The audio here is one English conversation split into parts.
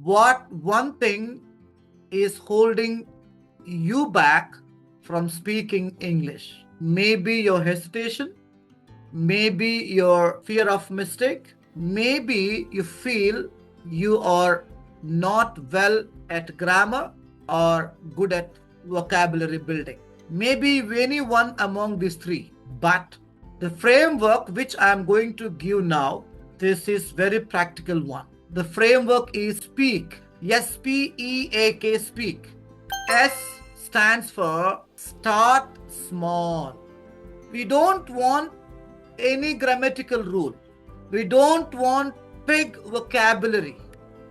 What one thing is holding you back from speaking English? Maybe your hesitation, maybe your fear of mistake, maybe you feel you are not well at grammar or good at vocabulary building. Maybe any one among these three. But the framework which I am going to give now, this is very practical one. The framework is SPEAK. SPEAK, speak. S stands for start small. We don't want any grammatical rule. We don't want big vocabulary.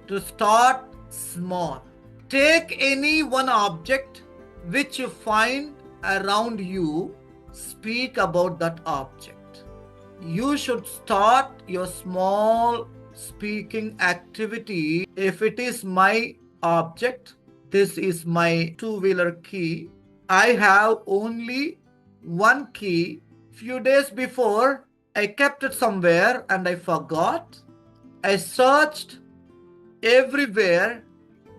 To start small. Take any one object which you find around you, speak about that object. You should start your small speaking activity. If it is my object, this is my two-wheeler key. I have only one key. Few days before, I kept it somewhere and I forgot. I searched everywhere.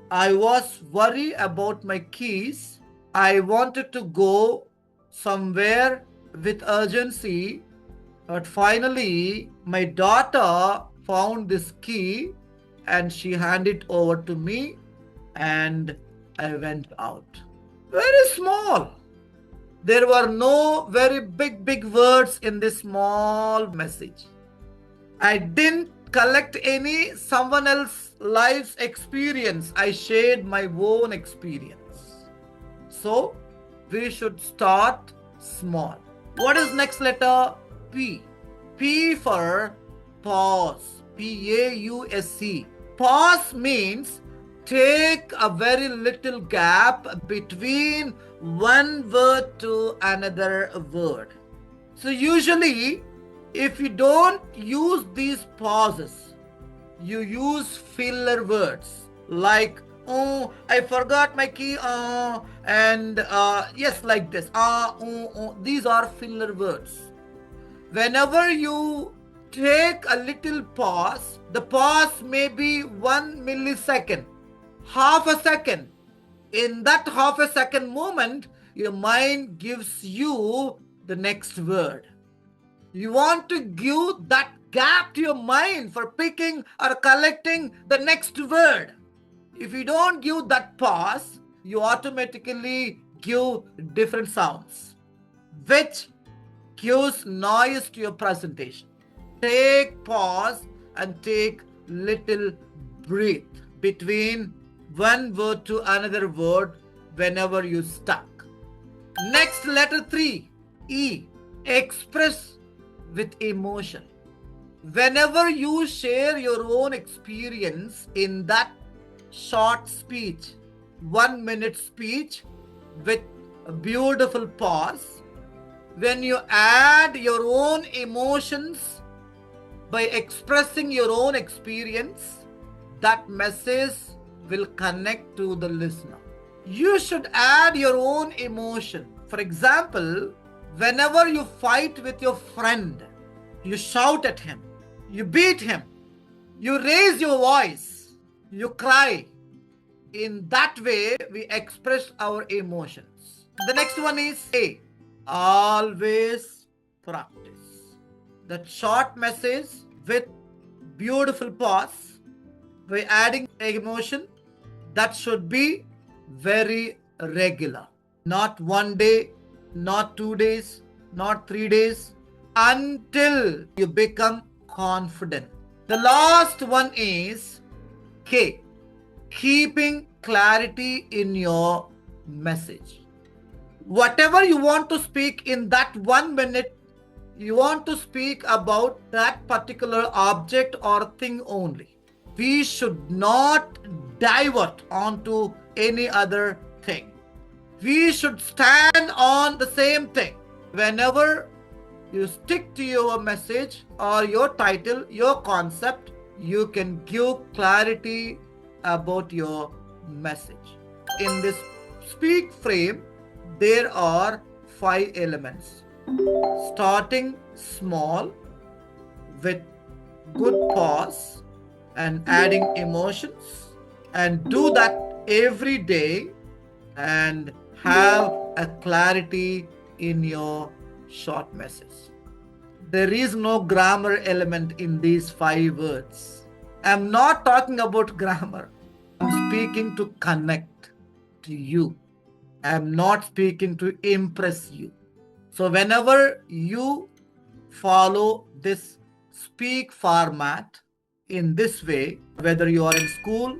I was worried about my keys. I wanted to go somewhere with urgency, but finally my daughter found this key and she handed it over to me and I went out. Very small. There were no very big words in this small message. I didn't collect any someone else's life's experience. I shared my own experience. So we should start small. What is next letter? P. P for pause. P-A-U-S-E. Pause means take a very little gap between one word to another word. So usually, if you don't use these pauses, you use filler words like, oh, I forgot my key, and yes, like this. These are filler words. Whenever you take a little pause, the pause may be 1 millisecond, half a second. In that half a second moment, your mind gives you the next word. You want to give that gap to your mind for picking or collecting the next word. If you don't give that pause, you automatically give different sounds, which gives noise to your presentation. Take pause and take little breath between one word to another word whenever you stuck. Next, letter 3, E. Express with emotion. Whenever you share your own experience in that short speech, 1 minute speech with a beautiful pause, when you add your own emotions by expressing your own experience, that message will connect to the listener. You should add your own emotion. For example, whenever you fight with your friend, you shout at him, you beat him, you raise your voice, you cry. In that way, we express our emotions. The next one is A. Always practice. That short message with beautiful pause by adding emotion, that should be very regular. Not 1 day, not 2 days, not 3 days, until you become confident. The last one is K. Keeping clarity in your message. Whatever you want to speak in that 1 minute, you want to speak about that particular object or thing only. We should not divert onto any other thing. We should stand on the same thing. Whenever you stick to your message or your title, your concept, you can give clarity about your message. In this speak frame, there are 5 elements. Starting small with good pause and adding emotions, and do that every day and have a clarity in your short message. There is no grammar element in these 5 words. I'm not talking about grammar. I'm speaking to connect to you. I'm not speaking to impress you. So, whenever you follow this speak format in this way, whether you are in school,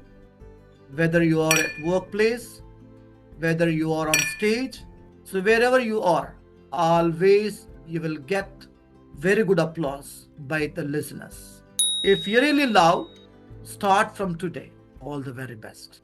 whether you are at workplace, whether you are on stage, so wherever you are, always you will get very good applause by the listeners. If you really love, start from today. All the very best.